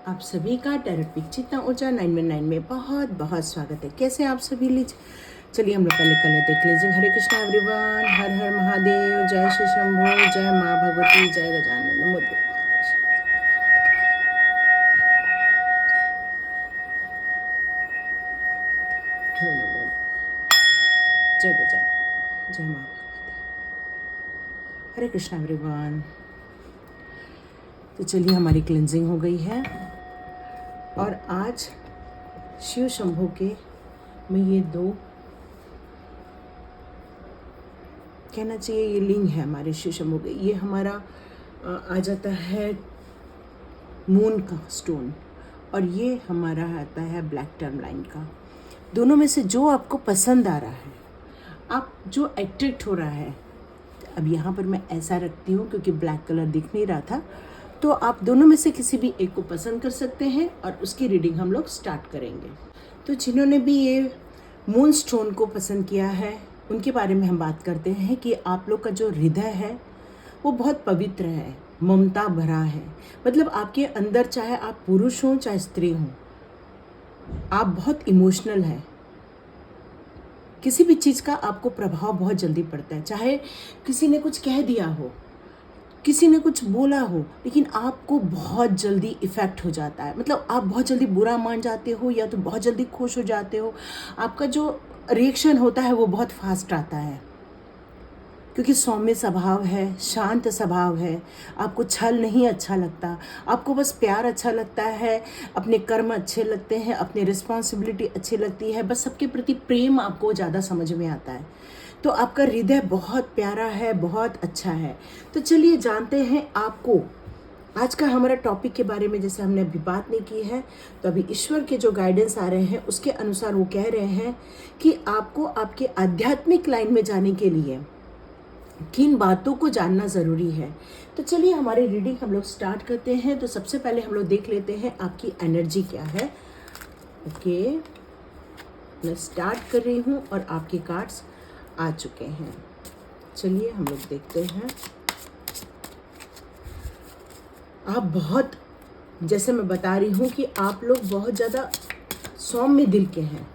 आप सभी का टैरोट पिक चितना ऊर्जा 919 में बहुत बहुत स्वागत है। कैसे आप सभी लीजिए। चलिए हम लोग पहले कर लेते हैं क्लेंजिंग। हरे कृष्णा एवरीवन, हर हर महादेव, जय श्री शंभो, जय माँ भगवती, जय गजानन, नमो देव महाराज। नमो जय गजानन, जय माँ भगवती। हरे कृष्णा एवरीवन। तो चलिए हमारी क्लेंजिंग हो गई है और आज शिव शंभो के में ये दो कहना चाहिए ये लिंग है हमारे शिव शंभो के। ये हमारा आ जाता है मून का स्टोन और ये हमारा आता है ब्लैक टर्मलाइन का। दोनों में से जो आपको पसंद आ रहा है, आप जो अट्रैक्ट हो रहा है, अब यहाँ पर मैं ऐसा रखती हूँ क्योंकि ब्लैक कलर दिख नहीं रहा था, तो आप दोनों में से किसी भी एक को पसंद कर सकते हैं और उसकी रीडिंग हम लोग स्टार्ट करेंगे। तो जिन्होंने भी ये मून स्टोन को पसंद किया है उनके बारे में हम बात करते हैं कि आप लोग का जो हृदय है वो बहुत पवित्र है, ममता भरा है। मतलब आपके अंदर चाहे आप पुरुष हों चाहे स्त्री हों, आप बहुत इमोशनल हैं। किसी भी चीज़ का आपको प्रभाव बहुत जल्दी पड़ता है, चाहे किसी ने कुछ कह दिया हो, किसी ने कुछ बोला हो, लेकिन आपको बहुत जल्दी इफ़ेक्ट हो जाता है। मतलब आप बहुत जल्दी बुरा मान जाते हो या तो बहुत जल्दी खुश हो जाते हो। आपका जो रिएक्शन होता है वो बहुत फास्ट आता है क्योंकि सौम्य स्वभाव है, शांत स्वभाव है। आपको छल नहीं अच्छा लगता, आपको बस प्यार अच्छा लगता है, अपने कर्म अच्छे लगते हैं, अपनी रिस्पॉन्सिबिलिटी अच्छी लगती है, बस सबके प्रति प्रेम आपको ज़्यादा समझ में आता है। तो आपका हृदय बहुत प्यारा है, बहुत अच्छा है। तो चलिए जानते हैं आपको आज का हमारा टॉपिक के बारे में। जैसे हमने अभी बात नहीं की है तो अभी ईश्वर के जो गाइडेंस आ रहे हैं उसके अनुसार वो कह रहे हैं कि आपको आपके आध्यात्मिक लाइन में जाने के लिए किन बातों को जानना ज़रूरी है। तो चलिए हमारी रीडिंग हम लोग स्टार्ट करते हैं। तो सबसे पहले हम लोग देख लेते हैं आपकी एनर्जी क्या है। ओके, मैं स्टार्ट कर रही हूँ और आपके कार्ड्स आ चुके हैं। चलिए हम लोग देखते हैं। आप बहुत, जैसे मैं बता रही हूँ कि आप लोग बहुत ज़्यादा सौम्य दिल के हैं,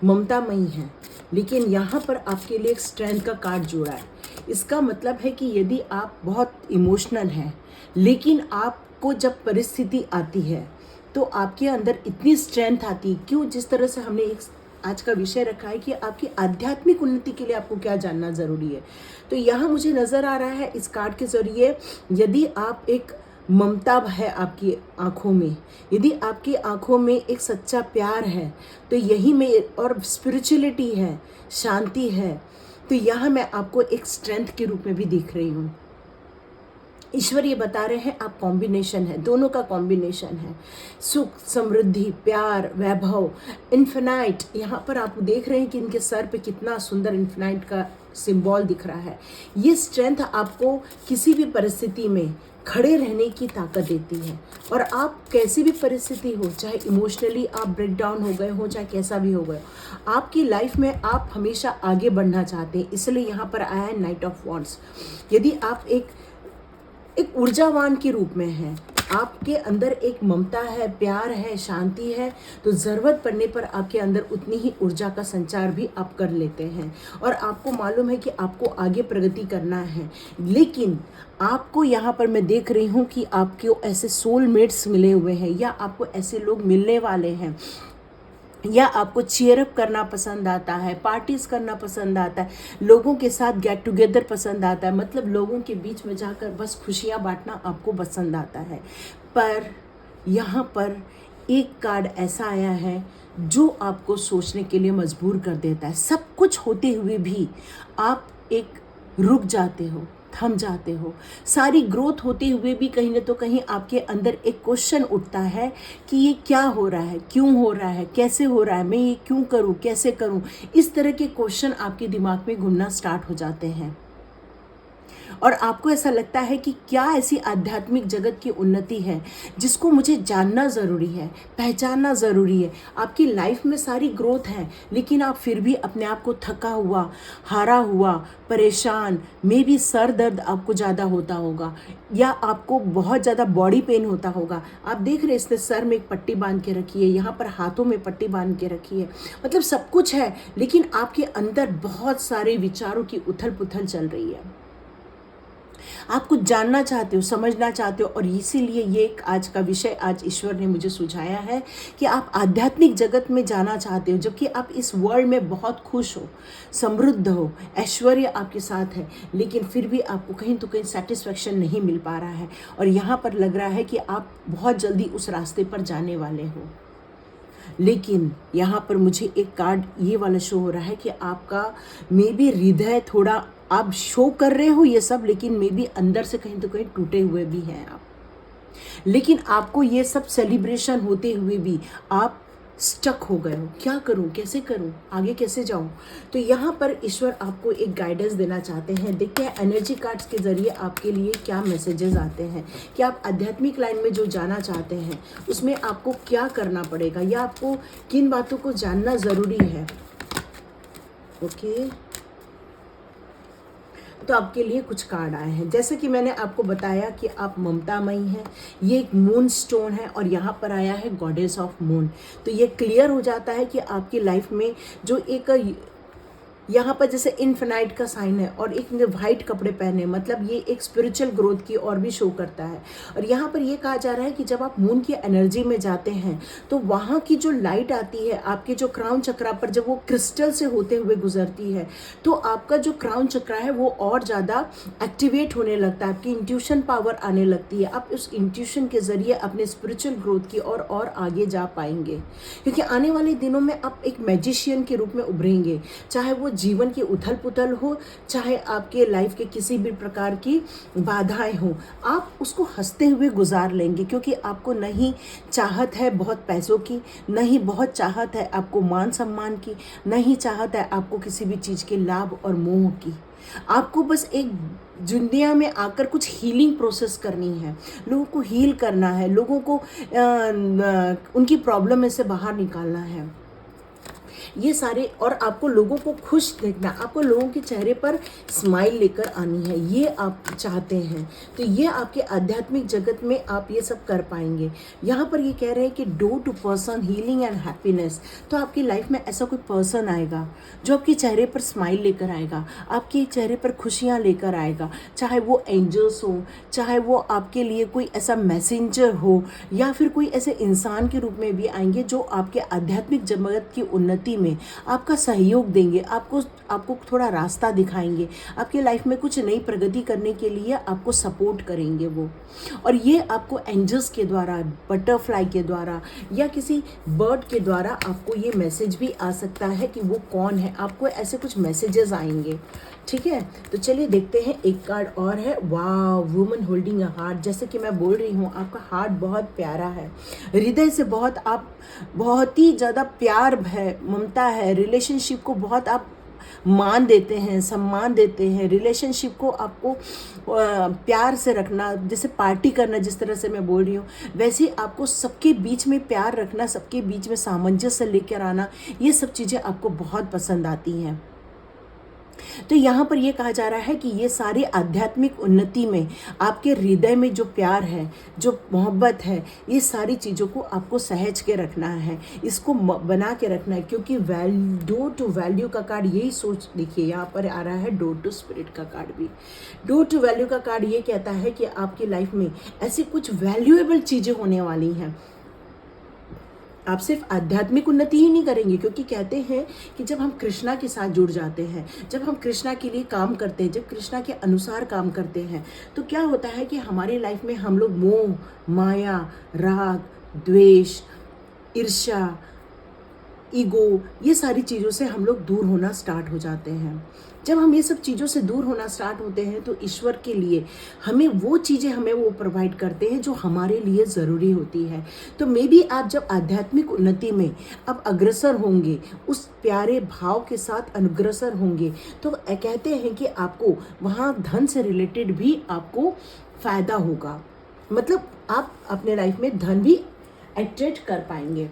ममतामयी हैं, लेकिन यहाँ पर आपके लिए एक स्ट्रेंथ का कार्ड जुड़ा है। इसका मतलब है कि यदि आप बहुत इमोशनल हैं, लेकिन आपको जब परिस्थिति आती है तो आपके अंदर इतनी स्ट्रेंथ आती है। क्यों? जिस तरह से हमने एक आज का विषय रखा है कि आपकी आध्यात्मिक उन्नति के लिए आपको क्या जानना ज़रूरी है। तो यहाँ मुझे नज़र आ रहा है इस कार्ड के ज़रिए, यदि आप एक ममता है आपकी आँखों में, यदि आपकी आँखों में एक सच्चा प्यार है, तो यही में और स्पिरिचुअलिटी है, शांति है, तो यहाँ मैं आपको एक स्ट्रेंथ के रूप में भी देख रही हूँ। ईश्वर ये बता रहे हैं आप कॉम्बिनेशन है, दोनों का कॉम्बिनेशन है। सुख, समृद्धि, प्यार, वैभव, इन्फिनाइट। यहाँ पर आप देख रहे हैं कि इनके सर पे कितना सुंदर इन्फिनाइट का सिंबल दिख रहा है। ये स्ट्रेंथ आपको किसी भी परिस्थिति में खड़े रहने की ताकत देती है। और आप कैसी भी परिस्थिति हो, चाहे इमोशनली आप ब्रेक डाउन हो गए हो, चाहे कैसा भी हो गए, आपकी लाइफ में आप हमेशा आगे बढ़ना चाहते हैं। इसलिए यहाँ पर आया है नाइट ऑफ वॉन्ड्स। यदि आप एक ऊर्जावान के रूप में हैं, आपके अंदर एक ममता है, प्यार है, शांति है, तो ज़रूरत पड़ने पर आपके अंदर उतनी ही ऊर्जा का संचार भी आप कर लेते हैं। और आपको मालूम है कि आपको आगे प्रगति करना है, लेकिन आपको यहाँ पर मैं देख रही हूँ कि आपको ऐसे सोलमेट्स मिले हुए हैं, या आपको ऐसे लोग मिलने वाले हैं, या आपको चीयर अप करना पसंद आता है, पार्टीज करना पसंद आता है, लोगों के साथ गेट टुगेदर पसंद आता है। मतलब लोगों के बीच में जाकर बस खुशियाँ बांटना आपको पसंद आता है। पर यहाँ पर एक कार्ड ऐसा आया है जो आपको सोचने के लिए मजबूर कर देता है। सब कुछ होते हुए भी आप एक रुक जाते हो, थम जाते हो। सारी ग्रोथ होते हुए भी कहीं ना तो कहीं आपके अंदर एक क्वेश्चन उठता है कि ये क्या हो रहा है, क्यों हो रहा है, कैसे हो रहा है, मैं ये क्यों करूं, कैसे करूं। इस तरह के क्वेश्चन आपके दिमाग में घूमना स्टार्ट हो जाते हैं। और आपको ऐसा लगता है कि क्या ऐसी आध्यात्मिक जगत की उन्नति है जिसको मुझे जानना ज़रूरी है, पहचानना ज़रूरी है। आपकी लाइफ में सारी ग्रोथ है, लेकिन आप फिर भी अपने आप को थका हुआ, हारा हुआ, परेशान, मे बी सर दर्द आपको ज़्यादा होता होगा, या आपको बहुत ज़्यादा बॉडी पेन होता होगा। आप देख रहे हैं इसने सर में एक पट्टी बांध के रखी है, यहाँ पर हाथों में पट्टी बांध के रखी है, मतलब सब कुछ है, लेकिन आपके अंदर बहुत सारे विचारों की उथल पुथल चल रही है। आप कुछ जानना चाहते हो, समझना चाहते हो, और इसीलिए ये एक आज का विषय आज ईश्वर ने मुझे सुझाया है कि आप आध्यात्मिक जगत में जाना चाहते हो, जबकि आप इस वर्ल्ड में बहुत खुश हो, समृद्ध हो, ऐश्वर्य आपके साथ है, लेकिन फिर भी आपको कहीं तो कहीं सेटिस्फैक्शन नहीं मिल पा रहा है। और यहाँ पर लग रहा है कि आप बहुत जल्दी उस रास्ते पर जाने वाले हो। लेकिन यहाँ पर मुझे एक कार्ड ये वाला शो हो रहा है कि आपका मे बी हृदय थोड़ा, आप शो कर रहे हो ये सब, लेकिन मे बी अंदर से कहीं तो कहीं टूटे हुए भी हैं आप। लेकिन आपको ये सब सेलिब्रेशन होते हुए भी आप स्टक हो गए हो, क्या करूं, कैसे करूं, आगे कैसे जाऊं। तो यहाँ पर ईश्वर आपको एक गाइडेंस देना चाहते हैं। देखते हैं एनर्जी कार्ड्स के ज़रिए आपके लिए क्या मैसेजेस आते हैं कि आप आध्यात्मिक लाइन में जो जाना चाहते हैं उसमें आपको क्या करना पड़ेगा, या आपको किन बातों को जानना ज़रूरी है। ओके, तो आपके लिए कुछ कार्ड आए हैं। जैसे कि मैंने आपको बताया कि आप ममतामयी हैं, ये एक मून स्टोन है, और यहाँ पर आया है गॉडेस ऑफ मून। तो ये क्लियर हो जाता है कि आपकी लाइफ में जो एक यहाँ पर जैसे इन्फिनाइट का साइन है, और एक ने वाइट कपड़े पहने, मतलब ये एक स्पिरिचुअल ग्रोथ की और भी शो करता है। और यहाँ पर ये कहा जा रहा है कि जब आप मून की एनर्जी में जाते हैं तो वहाँ की जो लाइट आती है आपके जो क्राउन चक्रा पर, जब वो क्रिस्टल से होते हुए गुजरती है तो आपका जो क्राउन चक्रा है वो और ज़्यादा एक्टिवेट होने लगता है, आपकी इंट्यूशन पावर आने लगती है। आप उस इंट्यूशन के ज़रिए अपने स्पिरिचुअल ग्रोथ की और आगे जा पाएंगे, क्योंकि आने वाले दिनों में आप एक मैजिशियन के रूप में उभरेंगे। चाहे वो जीवन की उथल पुथल हो, चाहे आपके लाइफ के किसी भी प्रकार की बाधाएं हो, आप उसको हंसते हुए गुजार लेंगे, क्योंकि आपको नहीं चाहत है बहुत पैसों की, नहीं बहुत चाहत है आपको मान सम्मान की, नहीं चाहत है आपको किसी भी चीज़ के लाभ और मोह की। आपको बस एक दुनिया में आकर कुछ हीलिंग प्रोसेस करनी है, लोगों को हील करना है, लोगों को उनकी प्रॉब्लम में से बाहर निकालना है, ये सारे। और आपको लोगों को खुश देखना, आपको लोगों के चेहरे पर स्माइल लेकर आनी है, ये आप चाहते हैं। तो ये आपके आध्यात्मिक जगत में आप ये सब कर पाएंगे। यहाँ पर ये कह रहे हैं कि door to person healing and happiness. तो आपकी लाइफ में ऐसा कोई पर्सन आएगा जो आपके चेहरे पर स्माइल लेकर आएगा, आपके चेहरे पर खुशियाँ लेकर आएगा, चाहे वो एंजल्स हो, चाहे वो आपके लिए कोई ऐसा मैसेंजर हो, या फिर कोई ऐसे इंसान के रूप में भी आएंगे जो आपके आध्यात्मिक जगत की उन्नति में आपका सहयोग देंगे, आपको थोड़ा रास्ता दिखाएंगे, आपके लाइफ में कुछ नई प्रगति करने के लिए आपको सपोर्ट करेंगे वो। और ये आपको एंजल्स के द्वारा, बटरफ्लाई के द्वारा, या किसी बर्ड के द्वारा आपको ये मैसेज भी आ सकता है कि वो कौन है, आपको ऐसे कुछ मैसेजेस आएंगे। ठीक है, तो चलिए देखते हैं। एक कार्ड और है, वाह, वुमन होल्डिंग अ हार्ट। जैसे कि मैं बोल रही हूँ, आपका हार्ट बहुत प्यारा है, हृदय से बहुत आप बहुत ही ज़्यादा प्यार है, ममता है, रिलेशनशिप को बहुत आप मान देते हैं, सम्मान देते हैं, रिलेशनशिप को आपको प्यार से रखना, जैसे पार्टी करना, जिस तरह से मैं बोल रही हूँ वैसे आपको सबके बीच में प्यार रखना, सबके बीच में सामंजस्य लेकर आना, ये सब चीज़ें आपको बहुत पसंद आती हैं। तो यहाँ पर ये कहा जा रहा है कि ये सारी आध्यात्मिक उन्नति में आपके हृदय में जो प्यार है, जो मोहब्बत है, ये सारी चीज़ों को आपको सहेज के रखना है, इसको बना के रखना है। क्योंकि डोर टू वैल्यू का कार्ड यही सोच, देखिए यहाँ पर आ रहा है डोर टू स्पिरिट का कार्ड भी। डोर टू वैल्यू का कार्ड ये कहता है कि आपकी लाइफ में ऐसी कुछ वैल्यूएबल चीज़ें होने वाली हैं। आप सिर्फ आध्यात्मिक उन्नति ही नहीं करेंगे, क्योंकि कहते हैं कि जब हम कृष्णा के साथ जुड़ जाते हैं, जब हम कृष्णा के लिए काम करते हैं, जब कृष्णा के अनुसार काम करते हैं, तो क्या होता है कि हमारी लाइफ में हम लोग मोह, माया, राग, द्वेष, ईर्ष्या, ईगो, ये सारी चीज़ों से हम लोग दूर होना स्टार्ट हो जाते हैं। जब हम ये सब चीज़ों से दूर होना स्टार्ट होते हैं तो ईश्वर के लिए हमें वो चीज़ें हमें वो प्रोवाइड करते हैं जो हमारे लिए ज़रूरी होती है। तो मे बी आप जब आध्यात्मिक उन्नति में अब अग्रसर होंगे, उस प्यारे भाव के साथ अग्रसर होंगे, तो कहते हैं कि आपको वहाँ धन से रिलेटेड भी आपको फ़ायदा होगा। मतलब आप अपने लाइफ में धन भी अट्रैक्ट कर पाएंगे।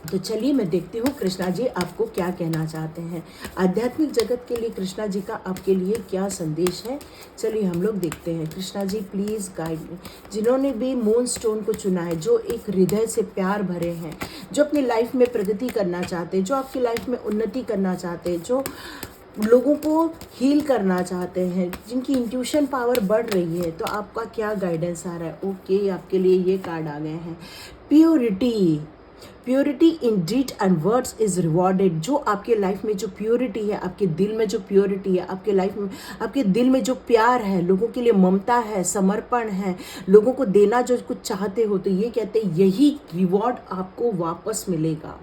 तो चलिए मैं देखती हूँ कृष्णा जी आपको क्या कहना चाहते हैं, आध्यात्मिक जगत के लिए कृष्णा जी का आपके लिए क्या संदेश है। चलिए हम लोग देखते हैं। Krishna ji please guide me, जिन्होंने भी मून स्टोन को चुना है, जो एक हृदय से प्यार भरे हैं, जो अपनी लाइफ में प्रगति करना चाहते हैं, जो आपकी लाइफ में उन्नति करना चाहते हैं, जो लोगों को हील करना चाहते हैं, जिनकी इंट्यूशन पावर बढ़ रही है, तो आपका क्या गाइडेंस आ रहा है। ओके, आपके लिए ये कार्ड आ गए हैं। Purity, purity in deed and words is rewarded. जो आपके लाइफ में जो प्योरिटी है, आपके दिल में जो प्योरिटी है, आपके लाइफ में आपके दिल में जो प्यार है, लोगों के लिए ममता है, समर्पण है, लोगों को देना जो कुछ चाहते हो, तो ये कहते हैं यही रिवॉर्ड आपको वापस मिलेगा।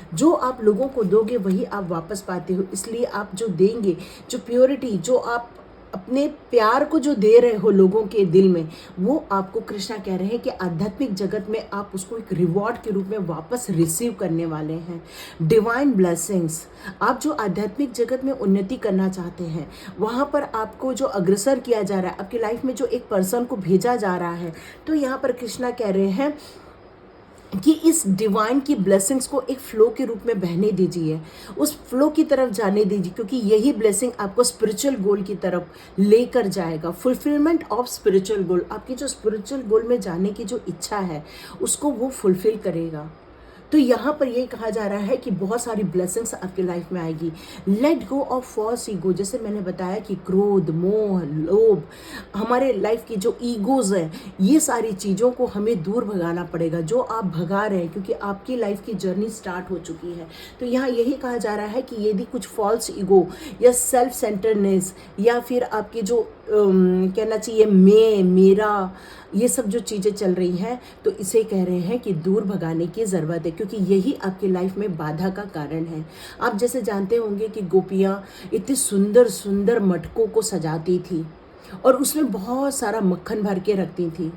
जो आप लोगों को दोगे वही आप वापस पाते हो। इसलिए आप जो देंगे, जो प्योरिटी, जो आप अपने प्यार को जो दे रहे हो लोगों के दिल में, वो आपको कृष्णा कह रहे हैं कि आध्यात्मिक जगत में आप उसको एक रिवॉर्ड के रूप में वापस रिसीव करने वाले हैं। डिवाइन ब्लेसिंग्स, आप जो आध्यात्मिक जगत में उन्नति करना चाहते हैं, वहाँ पर आपको जो अग्रसर किया जा रहा है, आपकी लाइफ में जो एक पर्सन को भेजा जा रहा है, तो यहाँ पर कृष्णा कह रहे हैं कि इस डिवाइन की ब्लेसिंग्स को एक फ्लो के रूप में बहने दीजिए, उस फ्लो की तरफ जाने दीजिए, क्योंकि यही ब्लेसिंग आपको स्पिरिचुअल गोल की तरफ लेकर जाएगा। फुलफिलमेंट ऑफ स्पिरिचुअल गोल, आपकी जो स्पिरिचुअल गोल में जाने की जो इच्छा है उसको वो फुलफिल करेगा। तो यहाँ पर ये कहा जा रहा है कि बहुत सारी ब्लेसिंग्स आपकी लाइफ में आएगी। Let go of false ego, जैसे मैंने बताया कि क्रोध, मोह, लोभ, हमारे लाइफ की जो ईगोज है, ये सारी चीज़ों को हमें दूर भगाना पड़ेगा, जो आप भगा रहे हैं, क्योंकि आपकी लाइफ की जर्नी स्टार्ट हो चुकी है। तो यहाँ यही कहा जा रहा है कि यदि कुछ फॉल्स ईगो या सेल्फ सेंटरनेस या फिर आपकी जो कहना चाहिए मैं, मेरा, ये सब जो चीज़ें चल रही हैं, तो इसे कह रहे हैं कि दूर भगाने की ज़रूरत है, क्योंकि यही आपकी लाइफ में बाधा का कारण है। आप जैसे जानते होंगे कि गोपियाँ इतने सुंदर सुंदर मटकों को सजाती थी और उसमें बहुत सारा मक्खन भर के रखती थी।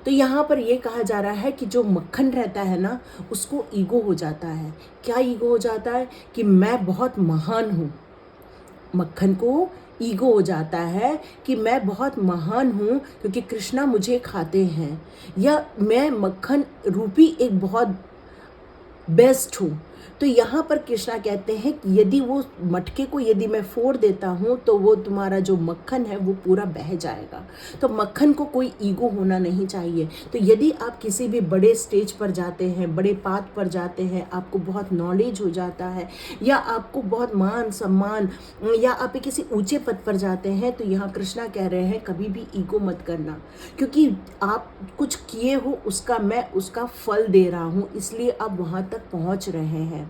तो यहाँ पर ये कहा जा रहा है कि जो मक्खन रहता है ना, उसको ईगो हो जाता है। क्या ईगो हो जाता है कि मैं बहुत महान हूँ। मक्खन को ईगो हो जाता है कि मैं बहुत महान हूँ क्योंकि कृष्णा मुझे खाते हैं, या मैं मक्खन रूपी एक बहुत बेस्ट हूँ। तो यहाँ पर कृष्णा कहते हैं कि यदि वो मटके को यदि मैं फोड़ देता हूँ तो वो तुम्हारा जो मक्खन है वो पूरा बह जाएगा। तो मक्खन को कोई ईगो होना नहीं चाहिए। तो यदि आप किसी भी बड़े स्टेज पर जाते हैं, बड़े पाथ पर जाते हैं, आपको बहुत नॉलेज हो जाता है, या आपको बहुत मान सम्मान, या आप किसी ऊंचे पद पर जाते हैं, तो यहाँ कृष्णा कह रहे हैं कभी भी ईगो मत करना, क्योंकि आप कुछ किए हो उसका मैं उसका फल दे रहा हूँ, इसलिए आप वहाँ तक पहुँच रहे हैं।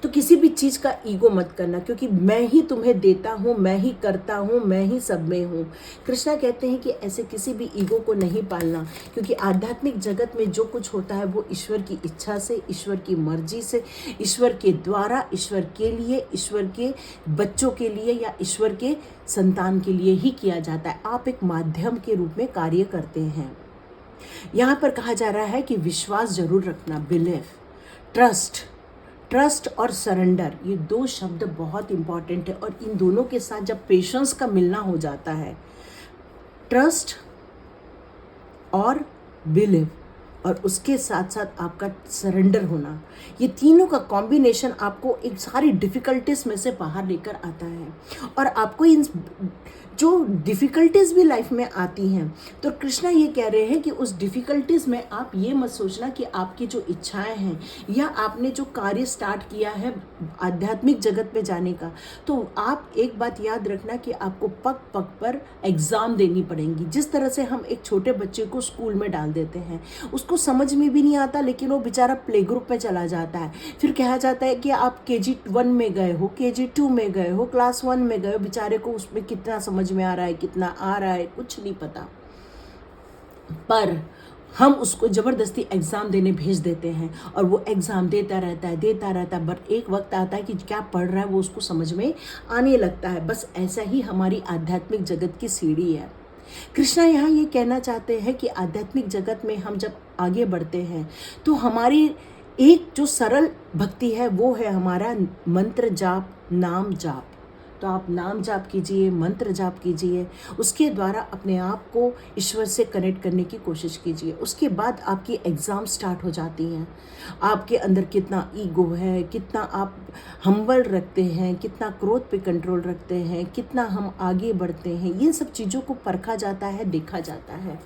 तो किसी भी चीज़ का ईगो मत करना, क्योंकि मैं ही तुम्हें देता हूँ, मैं ही करता हूँ, मैं ही सब में हूँ। कृष्णा कहते हैं कि ऐसे किसी भी ईगो को नहीं पालना, क्योंकि आध्यात्मिक जगत में जो कुछ होता है वो ईश्वर की इच्छा से, ईश्वर की मर्जी से, ईश्वर के द्वारा, ईश्वर के लिए, ईश्वर के बच्चों के लिए या ईश्वर के संतान के लिए ही किया जाता है। आप एक माध्यम के रूप में कार्य करते हैं। यहाँ पर कहा जा रहा है कि विश्वास जरूर रखना, बिलीव, ट्रस्ट। ट्रस्ट और सरेंडर, ये दो शब्द बहुत इंपॉर्टेंट है, और इन दोनों के साथ जब पेशेंस का मिलना हो जाता है, ट्रस्ट और बिलीव, और उसके साथ साथ आपका सरेंडर होना, ये तीनों का कॉम्बिनेशन आपको एक सारी डिफ़िकल्टीज में से बाहर लेकर आता है। और आपको इन जो डिफ़िकल्टीज़ भी लाइफ में आती हैं, तो कृष्णा ये कह रहे हैं कि उस डिफ़िकल्टीज़ में आप ये मत सोचना कि आपकी जो इच्छाएं हैं या आपने जो कार्य स्टार्ट किया है आध्यात्मिक जगत में जाने का, तो आप एक बात याद रखना कि आपको पग पग पर एग्ज़ाम देनी पड़ेंगी। जिस तरह से हम एक छोटे बच्चे को स्कूल में डाल देते हैं, उसको समझ में भी नहीं आता, लेकिन वो बेचारा प्ले ग्रुप में चला जाता है, फिर कहा जाता है कि आप KG1 में गए हो, KG2 में गए हो, क्लास 1 में गए हो, बेचारे को उसमें कितना समझ में आ रहा है, कितना आ रहा है, कुछ नहीं पता। पर हम उसको ज़बरदस्ती एग्ज़ाम देने भेज देते हैं और वो एग्ज़ाम देता रहता है, बट एक वक्त आता है कि क्या पढ़ रहा है वो उसको समझ में आने लगता है। बस ऐसा ही हमारी आध्यात्मिक जगत की सीढ़ी है। कृष्णा यहाँ ये कहना चाहते हैं कि आध्यात्मिक जगत में हम जब आगे बढ़ते हैं तो हमारी एक जो सरल भक्ति है वो है हमारा मंत्र जाप, नाम जाप। तो आप नाम जाप कीजिए, मंत्र जाप कीजिए, उसके द्वारा अपने आप को ईश्वर से कनेक्ट करने की कोशिश कीजिए। उसके बाद आपकी एग्ज़ाम स्टार्ट हो जाती हैं। आपके अंदर कितना ईगो है, कितना आप हम्बल रखते हैं, कितना क्रोध पे कंट्रोल रखते हैं, कितना हम आगे बढ़ते हैं, ये सब चीज़ों को परखा जाता है, देखा जाता है।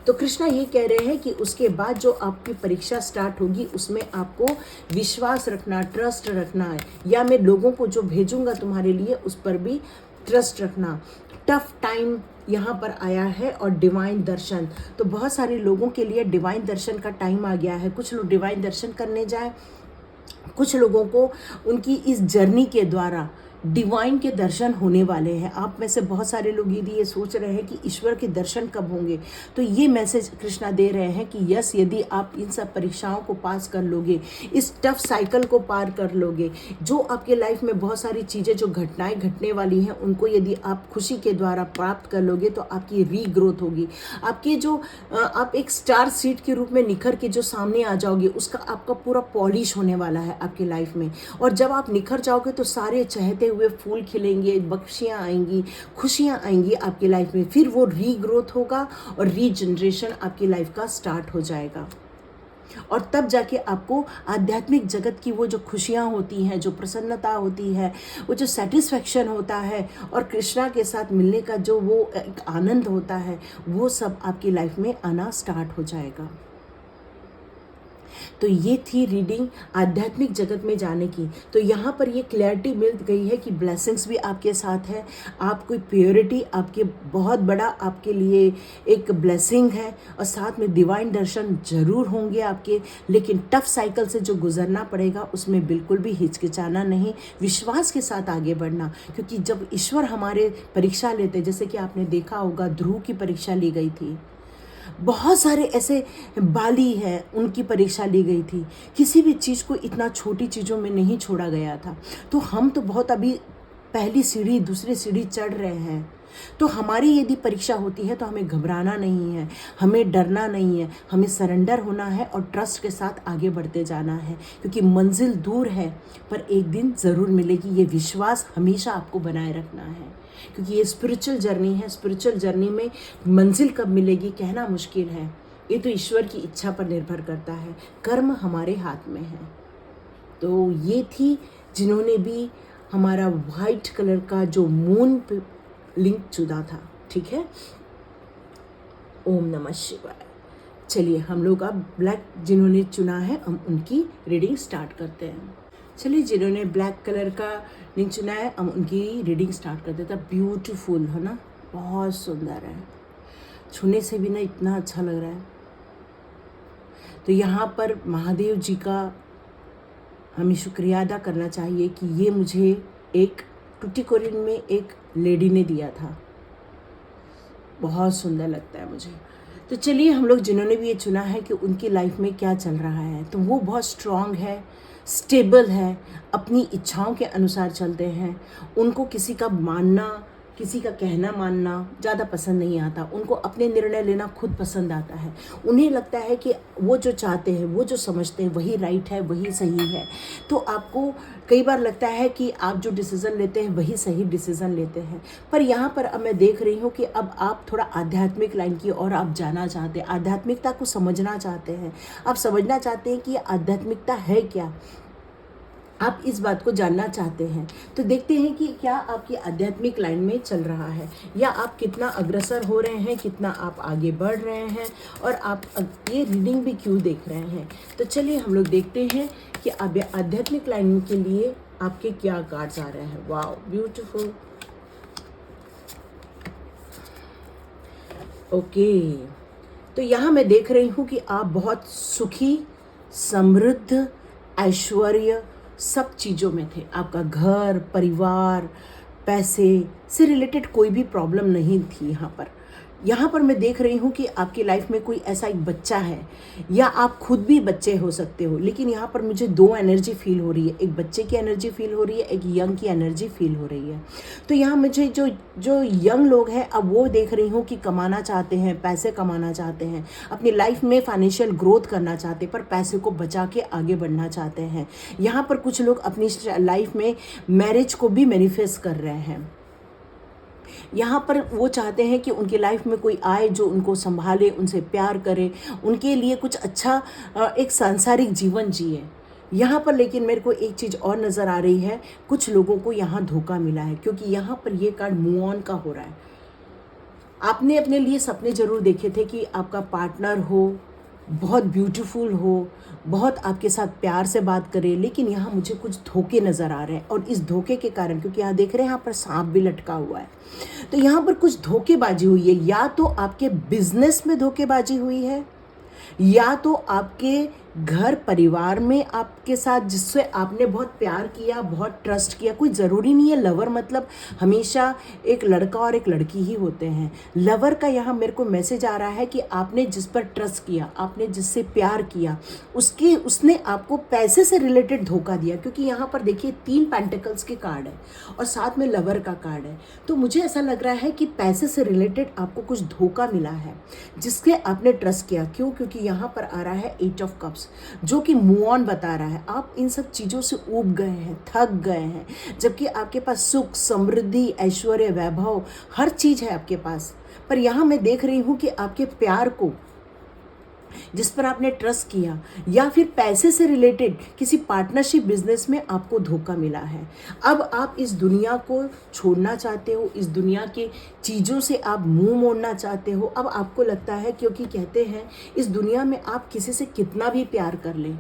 तो कृष्णा ये कह रहे हैं कि उसके बाद जो आपकी परीक्षा स्टार्ट होगी उसमें आपको विश्वास रखना, ट्रस्ट रखना है, या मैं लोगों को जो भेजूंगा तुम्हारे लिए उस पर भी ट्रस्ट रखना। टफ टाइम यहाँ पर आया है और डिवाइन दर्शन, तो बहुत सारे लोगों के लिए डिवाइन दर्शन का टाइम आ गया है। कुछ लोग डिवाइन दर्शन करने जाए, कुछ लोगों को उनकी इस जर्नी के द्वारा डिवाइन के दर्शन होने वाले हैं। आप में से बहुत सारे लोग यदि ये सोच रहे हैं कि ईश्वर के दर्शन कब होंगे, तो ये मैसेज कृष्णा दे रहे हैं कि यस, यदि आप इन सब परीक्षाओं को पास कर लोगे, इस टफ साइकिल को पार कर लोगे, जो आपके लाइफ में बहुत सारी चीज़ें जो घटनाएं घटने वाली हैं उनको यदि आप खुशी के द्वारा प्राप्त कर लोगे तो आपकी रीग्रोथ होगी। आपके जो आप एक स्टार सीड के रूप में निखर के जो सामने आ जाओगे, उसका आपका पूरा पॉलिश होने वाला है आपकी लाइफ में। और जब आप निखर जाओगे तो सारे चहते हुए फूल खिलेंगे, बख्शियाँ आएंगी, खुशियाँ आएंगी आपकी लाइफ में। फिर वो रीग्रोथ होगा और रीजनरेशन आपकी लाइफ का स्टार्ट हो जाएगा। और तब जाके आपको आध्यात्मिक जगत की वो जो खुशियाँ होती हैं, जो प्रसन्नता होती है, वो जो सेटिस्फैक्शन होता है और कृष्णा के साथ मिलने का जो वो एक आनंद होता है, वो सब आपकी लाइफ में आना स्टार्ट हो जाएगा। तो ये थी रीडिंग आध्यात्मिक जगत में जाने की। तो यहाँ पर ये क्लैरिटी मिल गई है कि ब्लेसिंग्स भी आपके साथ है, आपकी प्योरिटी आपके बहुत बड़ा आपके लिए एक ब्लेसिंग है, और साथ में डिवाइन दर्शन जरूर होंगे आपके। लेकिन टफ साइकिल से जो गुजरना पड़ेगा उसमें बिल्कुल भी हिचकिचाना नहीं, विश्वास के साथ आगे बढ़ना। क्योंकि जब ईश्वर हमारे परीक्षा लेते, जैसे कि आपने देखा होगा ध्रुव की परीक्षा ली गई थी, बहुत सारे ऐसे बाली हैं उनकी परीक्षा ली गई थी, किसी भी चीज़ को इतना छोटी चीज़ों में नहीं छोड़ा गया था। तो हम तो बहुत अभी पहली सीढ़ी दूसरी सीढ़ी चढ़ रहे हैं। तो हमारी यदि परीक्षा होती है तो हमें घबराना नहीं है, हमें डरना नहीं है, हमें सरेंडर होना है और ट्रस्ट के साथ आगे बढ़ते जाना है। क्योंकि मंजिल दूर है पर एक दिन ज़रूर मिलेगी, ये विश्वास हमेशा आपको बनाए रखना है। क्योंकि ये स्पिरिचुअल जर्नी है, स्पिरिचुअल जर्नी में मंजिल कब मिलेगी कहना मुश्किल है, ये तो ईश्वर की इच्छा पर निर्भर करता है, कर्म हमारे हाथ में है। तो ये थी जिन्होंने भी हमारा वाइट कलर का जो मून पे लिंक चुना था, ठीक है। ओम नमः शिवाय। चलिए हम लोग अब ब्लैक जिन्होंने चुना है हम उनकी रीडिंग स्टार्ट करते हैं। चलिए जिन्होंने ब्लैक कलर का लिंक चुना है हम उनकी रीडिंग स्टार्ट करते हैं। ब्यूटीफुल है ना, बहुत सुंदर है, छूने से भी ना इतना अच्छा लग रहा है। तो यहाँ पर महादेव जी का हमें शुक्रिया अदा करना चाहिए कि ये मुझे एक टुटीकोरिन में एक लेडी ने दिया था, बहुत सुंदर लगता है मुझे। तो चलिए हम लोग जिन्होंने भी ये चुना है कि उनकी लाइफ में क्या चल रहा है, तो वो बहुत स्ट्रांग है, स्टेबल है, अपनी इच्छाओं के अनुसार चलते हैं। उनको किसी का मानना, किसी का कहना मानना ज़्यादा पसंद नहीं आता, उनको अपने निर्णय लेना खुद पसंद आता है। उन्हें लगता है कि वो जो चाहते हैं, वो जो समझते हैं वही राइट है, वही सही है। तो आपको कई बार लगता है कि आप जो डिसीज़न लेते हैं वही सही डिसीज़न लेते हैं, पर यहाँ पर अब मैं देख रही हूँ कि अब आप थोड़ा आध्यात्मिक लाइन की ओर आप जाना चाहते हैं, आध्यात्मिकता को समझना चाहते हैं, आप समझना चाहते हैं कि ये आध्यात्मिकता है क्या, आप इस बात को जानना चाहते हैं। तो देखते हैं कि क्या आपकी आध्यात्मिक लाइन में चल रहा है, या आप कितना अग्रसर हो रहे हैं, कितना आप आगे बढ़ रहे हैं, और आप ये रीडिंग भी क्यों देख रहे हैं। तो चलिए हम लोग देखते हैं कि अब आध्यात्मिक लाइन के लिए आपके क्या कार्ड्स आ रहे हैं। Wow beautiful. ओके, तो यहाँ मैं देख रही हूँ कि आप बहुत सुखी, समृद्ध, ऐश्वर्य सब चीज़ों में थे। आपका घर, परिवार, पैसे से रिलेटेड कोई भी प्रॉब्लम नहीं थी यहाँ पर, यहाँ पर मैं देख रही हूँ कि आपकी लाइफ में कोई ऐसा एक बच्चा है, या आप खुद भी बच्चे हो सकते हो, लेकिन यहाँ पर मुझे दो एनर्जी फील हो रही है। एक बच्चे की एनर्जी फील हो रही है, एक यंग की एनर्जी फील हो रही है। तो यहाँ मुझे जो जो यंग लोग हैं, अब वो देख रही हूँ कि कमाना चाहते हैं, पैसे कमाना चाहते हैं, अपनी लाइफ में फाइनेंशियल ग्रोथ करना चाहते हैं, पर पैसे को बचा के आगे बढ़ना चाहते हैं। यहाँ पर कुछ लोग अपनी लाइफ में मैरिज को भी मैनिफेस्ट कर रहे हैं। यहाँ पर वो चाहते हैं कि उनकी लाइफ में कोई आए जो उनको संभाले, उनसे प्यार करे, उनके लिए कुछ अच्छा एक सांसारिक जीवन जिए। यहाँ पर लेकिन मेरे को एक चीज़ और नज़र आ रही है, कुछ लोगों को यहाँ धोखा मिला है, क्योंकि यहाँ पर ये कार्ड मूव ऑन का हो रहा है। आपने अपने लिए सपने ज़रूर देखे थे कि आपका पार्टनर हो, बहुत ब्यूटीफुल हो, बहुत आपके साथ प्यार से बात करे, लेकिन यहाँ मुझे कुछ धोखे नज़र आ रहे हैं। और इस धोखे के कारण, क्योंकि यहाँ देख रहे हैं यहाँ पर सांप भी लटका हुआ है, तो यहाँ पर कुछ धोखेबाजी हुई है। या तो आपके बिजनेस में धोखेबाजी हुई है, या तो आपके घर परिवार में आपके साथ जिससे आपने बहुत प्यार किया, बहुत ट्रस्ट किया। कोई ज़रूरी नहीं है लवर मतलब हमेशा एक लड़का और एक लड़की ही होते हैं। लवर का यहाँ मेरे को मैसेज आ रहा है कि आपने जिस पर ट्रस्ट किया, आपने जिससे प्यार किया, उसने आपको पैसे से रिलेटेड धोखा दिया। क्योंकि यहाँ पर देखिए 3 पेंटिकल्स के कार्ड है और साथ में लवर का कार्ड है। तो मुझे ऐसा लग रहा है कि पैसे से रिलेटेड आपको कुछ धोखा मिला है जिसके आपने ट्रस्ट किया। क्यों? क्योंकि यहाँ पर आ रहा है 8 ऑफ कप्स, जो कि मूव ऑन बता रहा है। आप इन सब चीज़ों से ऊब गए हैं, थक गए हैं, जबकि आपके पास सुख, समृद्धि, ऐश्वर्य, वैभव हर चीज़ है आपके पास। पर यहाँ मैं देख रही हूँ कि आपके प्यार को, जिस पर आपने ट्रस्ट किया, या फिर पैसे से रिलेटेड किसी पार्टनरशिप बिजनेस में आपको धोखा मिला है। अब आप इस दुनिया को छोड़ना चाहते हो, इस दुनिया के चीज़ों से आप मुंह मोड़ना चाहते हो। अब आपको लगता है, क्योंकि कहते हैं इस दुनिया में आप किसी से कितना भी प्यार कर लें,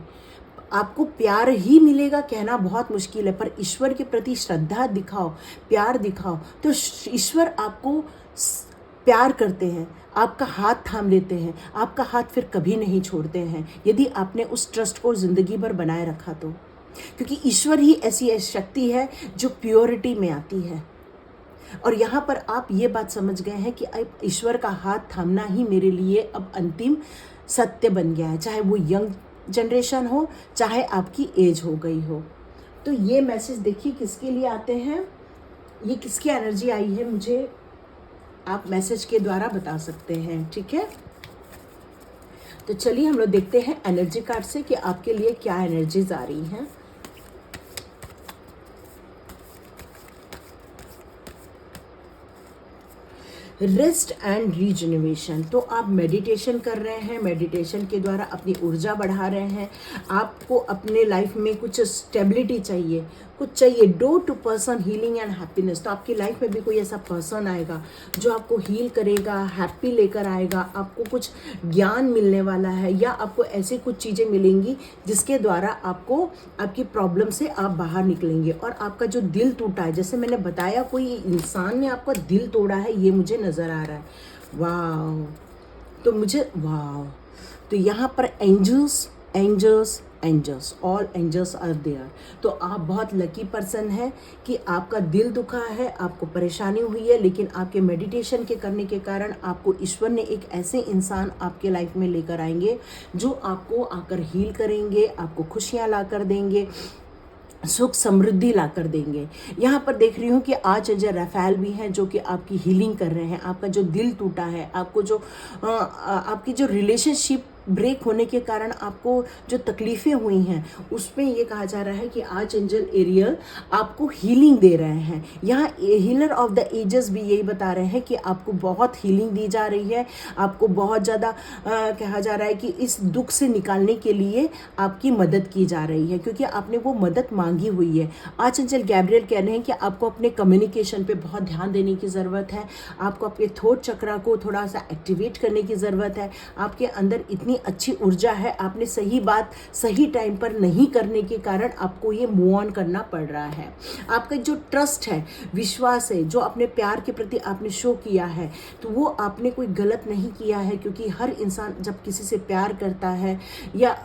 आपको प्यार ही मिलेगा कहना बहुत मुश्किल है। पर ईश्वर के प्रति श्रद्धा दिखाओ, प्यार दिखाओ, तो ईश्वर आपको प्यार करते हैं, आपका हाथ थाम लेते हैं, आपका हाथ फिर कभी नहीं छोड़ते हैं, यदि आपने उस ट्रस्ट को ज़िंदगी भर बनाए रखा तो। क्योंकि ईश्वर ही ऐसी शक्ति है जो प्योरिटी में आती है। और यहाँ पर आप ये बात समझ गए हैं कि अब ईश्वर का हाथ थामना ही मेरे लिए अब अंतिम सत्य बन गया है, चाहे वो यंग जनरेशन हो, चाहे आपकी एज हो गई हो। तो ये मैसेज देखिए किसके लिए आते हैं, ये किसकी एनर्जी आई है, मुझे आप मैसेज के द्वारा बता सकते हैं। ठीक है, तो चलिए हम लोग देखते हैं एनर्जी कार्ड से कि आपके लिए क्या एनर्जीज आ रही हैं। Rest and regeneration. तो आप मेडिटेशन कर रहे हैं, मेडिटेशन के द्वारा अपनी ऊर्जा बढ़ा रहे हैं। आपको अपने लाइफ में कुछ स्टेबिलिटी चाहिए, कुछ चाहिए। Door to person healing and happiness. तो आपकी लाइफ में भी कोई ऐसा पर्सन आएगा जो आपको हील करेगा, हैप्पी लेकर आएगा, आपको कुछ ज्ञान मिलने वाला है, या आपको ऐसी कुछ चीज़ें मिलेंगी जिसके द्वारा आपको आपकी प्रॉब्लम से आप बाहर निकलेंगे। और आपका जो दिल टूटा है, जैसे मैंने बताया कोई इंसान ने आपका दिल तोड़ा है, ये मुझे नज़र आ रहा है। वाह, तो मुझे वाह, तो यहाँ पर angels angels angels, all angels are there. तो आप बहुत लकी पर्सन है कि आपका दिल दुखा है, आपको परेशानी हुई है, लेकिन आपके मेडिटेशन के करने के कारण आपको ईश्वर ने एक ऐसे इंसान आपके लाइफ में लेकर आएंगे जो आपको आकर हील करेंगे, आपको खुशियाँ ला कर देंगे, सुख समृद्धि ला कर देंगे। यहाँ पर देख रही हूँ कि आज अजय रफेल भी हैं जो कि आपकी हीलिंग कर रहे हैं। आपका जो दिल टूटा है, आपको जो आपकी जो रिलेशनशिप ब्रेक होने के कारण आपको जो तकलीफ़ें हुई हैं, उसमें ये कहा जा रहा है कि आज एंजल एरियल आपको हीलिंग दे रहे हैं। यहाँ हीलर ऑफ द एजेस भी यही बता रहे हैं कि आपको बहुत हीलिंग दी जा रही है, आपको बहुत ज़्यादा कहा जा रहा है कि इस दुख से निकालने के लिए आपकी मदद की जा रही है, क्योंकि आपने वो मदद मांगी हुई है। आज एंजल गैब्रियल कह रहे हैं कि आपको अपने कम्युनिकेशन पे बहुत ध्यान देने की ज़रूरत है, आपको अपने थॉट चक्रा को थोड़ा सा एक्टिवेट करने की ज़रूरत है। आपके अंदर इतनी अच्छी ऊर्जा है, आपने सही बात सही टाइम पर नहीं करने के कारण आपको ये मूव ऑन करना पड़ रहा है। आपका जो ट्रस्ट है, विश्वास है, जो अपने प्यार के प्रति आपने शो किया है, तो वो आपने कोई गलत नहीं किया है, क्योंकि हर इंसान जब किसी से प्यार करता है या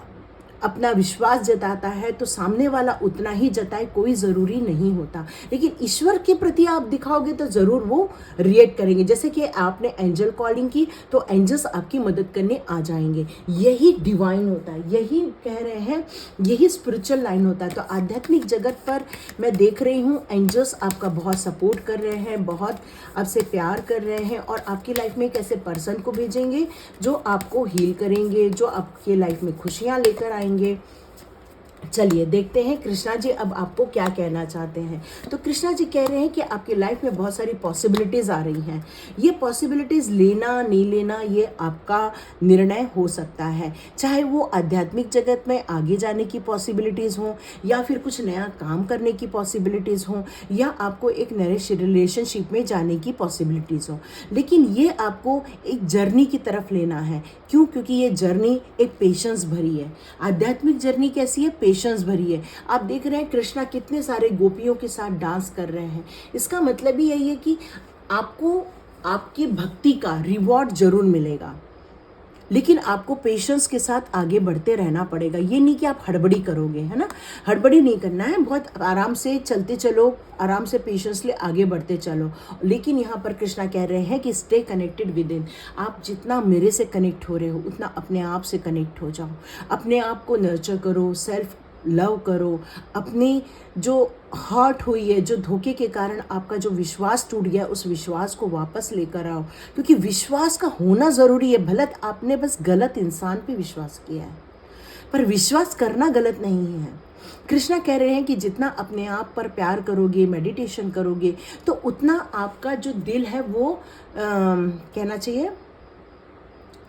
अपना विश्वास जताता है तो सामने वाला उतना ही जताए कोई ज़रूरी नहीं होता, लेकिन ईश्वर के प्रति आप दिखाओगे तो ज़रूर वो रिएक्ट करेंगे। जैसे कि आपने एंजल कॉलिंग की तो एंजल्स आपकी मदद करने आ जाएंगे। यही डिवाइन होता है, यही कह रहे हैं, यही स्पिरिचुअल लाइन होता है। तो आध्यात्मिक जगत पर मैं देख रही हूँ एंजल्स आपका बहुत सपोर्ट कर रहे हैं, बहुत आपसे प्यार कर रहे हैं और आपकी लाइफ में एक ऐसे पर्सन को भेजेंगे जो आपको हील करेंगे, जो आपकी लाइफ में खुशियाँ लेकर आएंगे। चलिए देखते हैं कृष्णा जी अब आपको क्या कहना चाहते हैं। तो कृष्णा जी कह रहे हैं कि आपकी लाइफ में बहुत सारी पॉसिबिलिटीज़ आ रही हैं। ये पॉसिबिलिटीज़ लेना नहीं लेना ये आपका निर्णय हो सकता है, चाहे वो आध्यात्मिक जगत में आगे जाने की पॉसिबिलिटीज़ हों या फिर कुछ नया काम करने की पॉसिबिलिटीज़ हों या आपको एक नए रिलेशनशिप में जाने की पॉसिबिलिटीज़ हों। लेकिन ये आपको एक जर्नी की तरफ लेना है। क्यों? क्योंकि ये जर्नी एक पेशेंस भरी है। आध्यात्मिक जर्नी कैसी है? पेशेंस भरी है। आप देख रहे हैं कृष्णा कितने सारे गोपियों के साथ डांस कर रहे हैं। इसका मतलब ही यही है कि आपको आपकी भक्ति का रिवॉर्ड जरूर मिलेगा, लेकिन आपको पेशेंस के साथ आगे बढ़ते रहना पड़ेगा। ये नहीं कि आप हड़बड़ी करोगे, है ना, हड़बड़ी नहीं करना है, बहुत आराम से चलते चलो, आराम से पेशेंसली आगे बढ़ते चलो। लेकिन यहाँ पर कृष्णा कह रहे हैं कि स्टे कनेक्टेड विद इन। आप जितना मेरे से कनेक्ट हो रहे हो उतना अपने आप से कनेक्ट हो जाओ, अपने आप को नर्चर करो, सेल्फ लव करो, अपनी जो हर्ट हुई है, जो धोखे के कारण आपका जो विश्वास टूट गया, उस विश्वास को वापस लेकर आओ। क्योंकि विश्वास का होना ज़रूरी है। भले आपने बस गलत इंसान पे विश्वास किया है, पर विश्वास करना गलत नहीं है। कृष्णा कह रहे हैं कि जितना अपने आप पर प्यार करोगे, मेडिटेशन करोगे, तो उतना आपका जो दिल है वो कहना चाहिए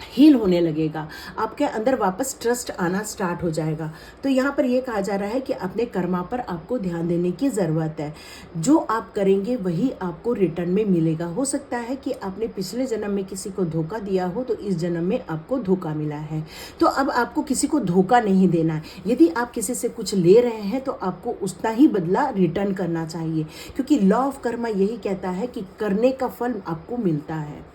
हील होने लगेगा, आपके अंदर वापस ट्रस्ट आना स्टार्ट हो जाएगा। तो यहाँ पर ये कहा जा रहा है कि अपने कर्मा पर आपको ध्यान देने की ज़रूरत है। जो आप करेंगे वही आपको रिटर्न में मिलेगा। हो सकता है कि आपने पिछले जन्म में किसी को धोखा दिया हो तो इस जन्म में आपको धोखा मिला है। तो अब आपको किसी को धोखा नहीं देना है। यदि आप किसी से कुछ ले रहे हैं तो आपको उतना ही बदला रिटर्न करना चाहिए, क्योंकि लॉ ऑफ कर्मा यही कहता है कि करने का फल आपको मिलता है।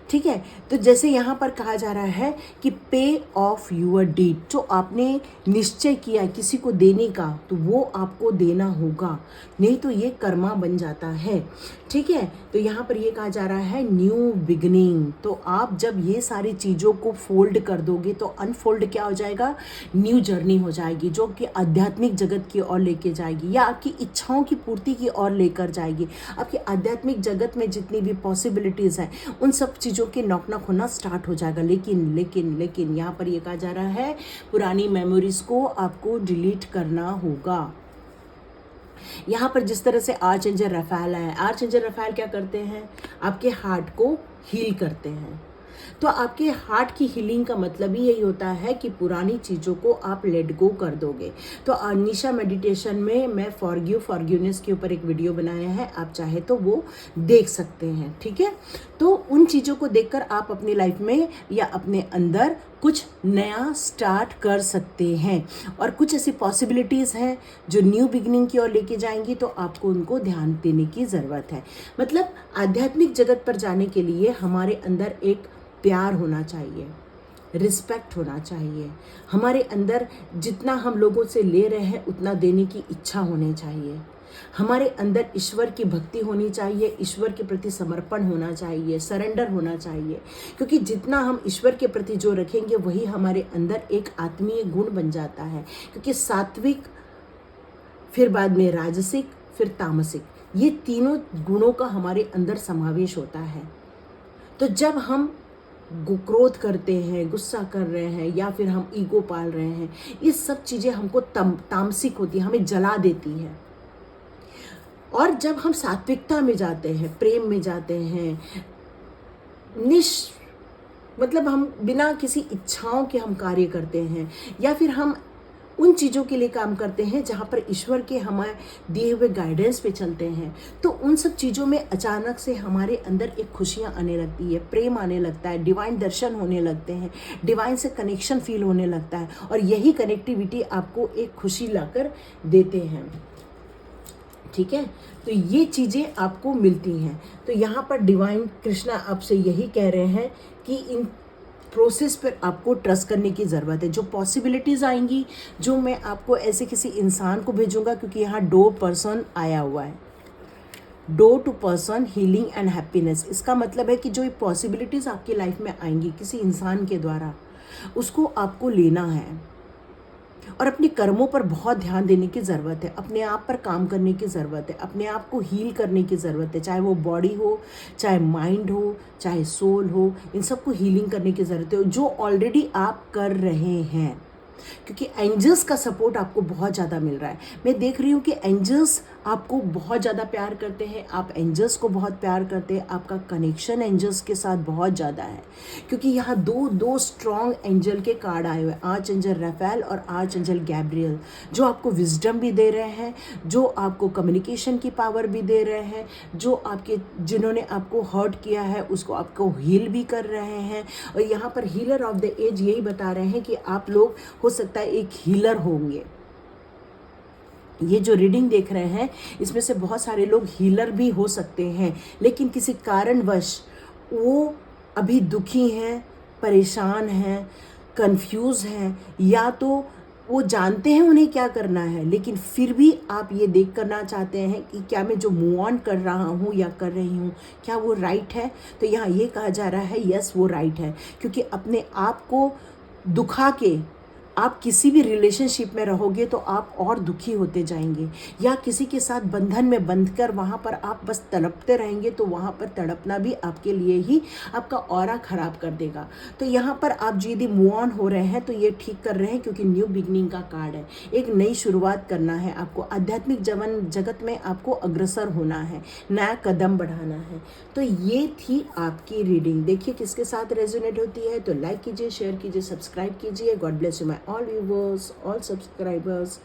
ठीक है, तो जैसे यहाँ पर कहा जा रहा है कि पे ऑफ यूअर डीड, जो आपने निश्चय किया किसी को देने का तो वो आपको देना होगा, नहीं तो ये कर्मा बन जाता है। ठीक है, तो यहाँ पर ये कहा जा रहा है न्यू बिगनिंग। तो आप जब ये सारी चीज़ों को फोल्ड कर दोगे तो अनफोल्ड क्या हो जाएगा, न्यू जर्नी हो जाएगी, जो कि आध्यात्मिक जगत की ओर लेके जाएगी या आपकी इच्छाओं की पूर्ति की ओर लेकर जाएगी। आपकी आध्यात्मिक जगत में जितनी भी पॉसिबिलिटीज़ हैं उन सब चीज़ों के नॉक नॉक होना स्टार्ट हो जाएगा। लेकिन लेकिन लेकिन यहाँ पर ये कहा जा रहा है पुरानी मेमोरीज को आपको डिलीट करना होगा। यहाँ पर जिस तरह से आर्च एंजल रफाल है, आर्च एंजल रफाल क्या करते हैं, आपके हार्ट को हील करते हैं। तो आपके हार्ट की हीलिंग का मतलब ही यही होता है कि पुरानी चीज़ों को आप लेट गो कर दोगे। तो अनिशा मेडिटेशन में मैं फॉरगिवनेस के ऊपर एक वीडियो बनाया है, आप चाहे तो वो देख सकते हैं। ठीक है, तो उन चीज़ों को देखकर आप अपनी लाइफ में या अपने अंदर कुछ नया स्टार्ट कर सकते हैं। और कुछ ऐसी पॉसिबिलिटीज़ हैं जो न्यू बिगिनिंग की ओर लेके जाएंगी, तो आपको उनको ध्यान देने की ज़रूरत है। मतलब आध्यात्मिक जगत पर जाने के लिए हमारे अंदर एक प्यार होना चाहिए, रिस्पेक्ट होना चाहिए। हमारे अंदर जितना हम लोगों से ले रहे हैं उतना देने की इच्छा होनी चाहिए। हमारे अंदर ईश्वर की भक्ति होनी चाहिए, ईश्वर के प्रति समर्पण होना चाहिए, सरेंडर होना चाहिए। क्योंकि जितना हम ईश्वर के प्रति जो रखेंगे वही हमारे अंदर एक आत्मीय गुण बन जाता है। क्योंकि सात्विक, फिर बाद में राजसिक, फिर तामसिक, ये तीनों गुणों का हमारे अंदर समावेश होता है। तो जब हम क्रोध करते हैं, गुस्सा कर रहे हैं या फिर हम ईगो पाल रहे हैं, ये सब चीज़ें हमको तामसिक होती है, हमें जला देती है। और जब हम सात्विकता में जाते हैं, प्रेम में जाते हैं, मतलब हम बिना किसी इच्छाओं के हम कार्य करते हैं या फिर हम उन चीज़ों के लिए काम करते हैं जहाँ पर ईश्वर के हमारे दिए हुए गाइडेंस पे चलते हैं, तो उन सब चीज़ों में अचानक से हमारे अंदर एक खुशियाँ आने लगती है, प्रेम आने लगता है, डिवाइन दर्शन होने लगते हैं, डिवाइन से कनेक्शन फील होने लगता है। और यही कनेक्टिविटी आपको एक खुशी लाकर देते हैं। ठीक है, तो ये चीज़ें आपको मिलती हैं। तो यहाँ पर डिवाइन कृष्णा आपसे यही कह रहे हैं कि इन प्रोसेस पर आपको ट्रस्ट करने की ज़रूरत है। जो पॉसिबिलिटीज़ आएंगी, जो मैं आपको ऐसे किसी इंसान को भेजूंगा, क्योंकि यहाँ 2 पर्सन आया हुआ है, 2 to person healing and happiness. इसका मतलब है कि जो पॉसिबिलिटीज़ आपकी लाइफ में आएंगी किसी इंसान के द्वारा, उसको आपको लेना है और अपने कर्मों पर बहुत ध्यान देने की ज़रूरत है, अपने आप पर काम करने की ज़रूरत है, अपने आप को हील करने की ज़रूरत है, चाहे वो बॉडी हो, चाहे माइंड हो, चाहे सोल हो, इन सबको हीलिंग करने की ज़रूरत है, जो ऑलरेडी आप कर रहे हैं, क्योंकि एंजल्स का सपोर्ट आपको बहुत ज़्यादा मिल रहा है। मैं देख रही हूँ कि एंजल्स आपको बहुत ज़्यादा प्यार करते हैं, आप एंजल्स को बहुत प्यार करते हैं, आपका कनेक्शन एंजल्स के साथ बहुत ज़्यादा है, क्योंकि यहाँ दो स्ट्रॉन्ग एंजल के कार्ड आए हुए हैं, आर्च एंजल राफेल और आर्च एंजल गैब्रियल, जो आपको विजडम भी दे रहे हैं, जो आपको कम्युनिकेशन की पावर भी दे रहे हैं, जो आपके जिन्होंने आपको हर्ट किया है उसको आपको हील भी कर रहे हैं। और यहाँ पर हीलर ऑफ द एज यही बता रहे हैं कि आप लोग हो सकता है एक हीलर होंगे। ये जो रीडिंग देख रहे हैं इसमें से बहुत सारे लोग हीलर भी हो सकते हैं, लेकिन किसी कारणवश वो अभी दुखी हैं, परेशान हैं, कंफ्यूज हैं, या तो वो जानते हैं उन्हें क्या करना है, लेकिन फिर भी आप ये देख करना चाहते हैं कि क्या मैं जो मूव ऑन कर रहा हूँ या कर रही हूँ क्या वो राइट है। तो यहाँ ये कहा जा रहा है यस वो राइट है, क्योंकि अपने आप को दुखा के आप किसी भी रिलेशनशिप में रहोगे तो आप और दुखी होते जाएंगे, या किसी के साथ बंधन में बंधकर वहाँ पर आप बस तड़पते रहेंगे तो वहाँ पर तड़पना भी आपके लिए ही आपका ऑरा खराब कर देगा। तो यहाँ पर आप यदि मूव ऑन हो रहे हैं तो ये ठीक कर रहे हैं, क्योंकि न्यू बिगनिंग का कार्ड है, एक नई शुरुआत करना है आपको, आध्यात्मिक जगत में आपको अग्रसर होना है, नया कदम बढ़ाना है। तो ये थी आपकी रीडिंग। देखिए किसके साथ रेजोनेट होती है, तो लाइक कीजिए, शेयर कीजिए, सब्सक्राइब कीजिए। God bless you my all viewers, all subscribers.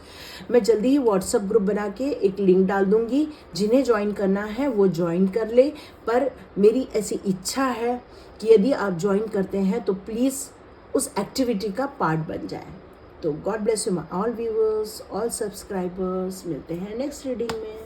मैं जल्दी ही व्हाट्सएप ग्रुप बना के एक लिंक डाल दूंगी, जिन्हें ज्वाइन करना है वो ज्वाइन कर ले। पर मेरी ऐसी इच्छा है कि यदि आप ज्वाइन करते हैं तो प्लीज़ उस एक्टिविटी का पार्ट बन जाए। तो God bless you my all viewers, all subscribers. मिलते हैं नेक्स्ट रीडिंग में।